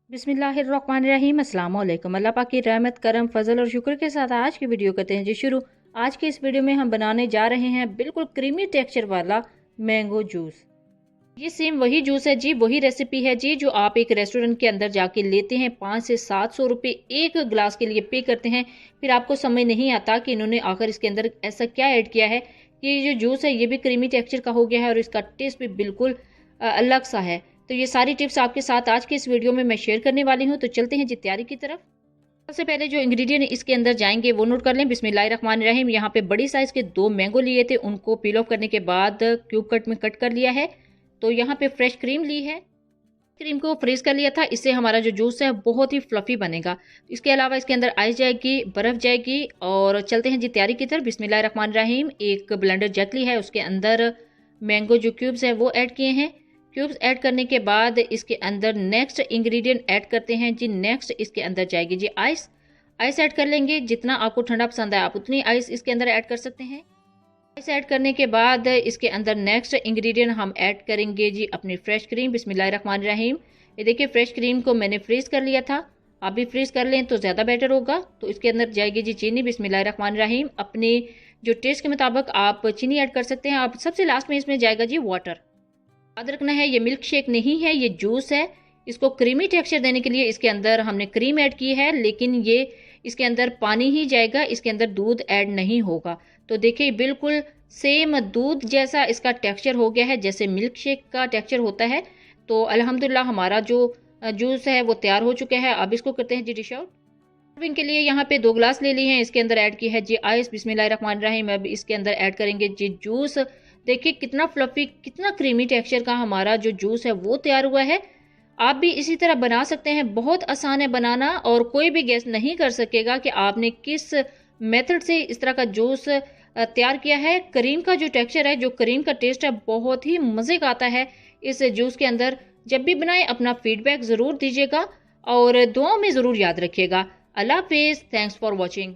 बिस्मिल्लाहिर्रहमानिर्रहीम। अस्सलाम वालेकुम। अल्लाह पाक की रहमत करम फजल और शुक्र के साथ आज की वीडियो करते हैं जी शुरू। आज की इस वीडियो में हम बनाने जा रहे हैं बिल्कुल क्रीमी टेक्सचर वाला मैंगो जूस। ये सेम वही जूस है जी, वही रेसिपी है जी जो आप एक रेस्टोरेंट के अंदर जाके लेते हैं। 500 से 700 रुपये एक गिलास के लिए पे करते हैं। फिर आपको समझ नहीं आता कि इन्होंने आखिर इसके अंदर ऐसा क्या ऐड किया है कि ये जो जूस है ये भी क्रीमी टेक्सचर का हो गया है और इसका टेस्ट भी बिल्कुल अलग सा है। तो ये सारी टिप्स आपके साथ आज के इस वीडियो में मैं शेयर करने वाली हूँ। तो चलते हैं जी तैयारी की तरफ। सबसे पहले जो इंग्रेडिएंट इसके अंदर जाएंगे वो नोट कर लें। बिस्मिल्लाहिर्रहमानिर्रहीम। यहाँ पे बड़ी साइज के 2 मैंगो लिए थे, उनको पील ऑफ करने के बाद क्यूब कट में कट कर लिया है। तो यहाँ पे फ्रेश क्रीम ली है, क्रीम को फ्रीज कर लिया था। इससे हमारा जो जूस है बहुत ही फ्लफी बनेगा। इसके अलावा इसके अंदर आइस जाएगी, बर्फ जाएगी। और चलते हैं जी तैयारी की तरफ। बिस्मिल्लाहिर्रहमानिर्रहीम। एक ब्लेंडर जग ली है, उसके अंदर मैंगो जो क्यूब्स है वो ऐड किए हैं। क्यूब्स ऐड करने के बाद इसके अंदर नेक्स्ट इंग्रेडिएंट ऐड करते हैं जी। नेक्स्ट इसके अंदर जाएगी जी आइस। आइस ऐड कर लेंगे, जितना आपको ठंडा पसंद है आप उतनी आइस इसके अंदर ऐड कर सकते हैं। आइस ऐड करने के बाद इसके अंदर नेक्स्ट इंग्रेडिएंट हम ऐड करेंगे जी अपनी फ्रेश क्रीम। बिस्मिल्लाहिर्रहमानिर्रहीम। ये देखिए फ्रेश क्रीम को मैंने फ्रीज कर लिया था, आप भी फ्रीज कर लें तो ज़्यादा बेटर होगा। तो इसके अंदर जाएगी जी चीनी। बिस्मिल्लाहिर्रहमानिर्रहीम। अपने जो टेस्ट के मुताबिक आप चीनी ऐड कर सकते हैं। आप सबसे लास्ट में इसमें जाएगा जी वाटर। याद रखना है ये मिल्क शेक नहीं है, ये जूस है। इसको क्रीमी टेक्सचर देने के लिए इसके अंदर हमने क्रीम ऐड की है, लेकिन ये इसके अंदर पानी ही जाएगा, इसके अंदर दूध ऐड नहीं होगा। तो देखिए बिल्कुल सेम दूध जैसा इसका टेक्सचर हो गया है, जैसे मिल्क शेक का टेक्सचर होता है। तो अल्हम्दुलिल्लाह हमारा जो जूस है वो तैयार हो चुका है। अब इसको करते हैं जी डिश आउट। सर्विंग के लिए यहाँ पे 2 ग्लास ले लिए हैं, इसके अंदर ऐड की है जी आइस। बिस्मिल्लाहिर्रहमानिर्रहीम। अब इसके अंदर ऐड करेंगे जी जूस। देखिए कितना फ्लफी, कितना क्रीमी टेक्सचर का हमारा जो जूस है वो तैयार हुआ है। आप भी इसी तरह बना सकते हैं, बहुत आसान है बनाना और कोई भी गेस नहीं कर सकेगा कि आपने किस मेथड से इस तरह का जूस तैयार किया है। क्रीम का जो टेक्सचर है, जो क्रीम का टेस्ट है, बहुत ही मज़े का आता है इस जूस के अंदर। जब भी बनाएं अपना फीडबैक ज़रूर दीजिएगा और दुआओं में ज़रूर याद रखिएगा। अल्लाह हाफिज़। Thanks for watching.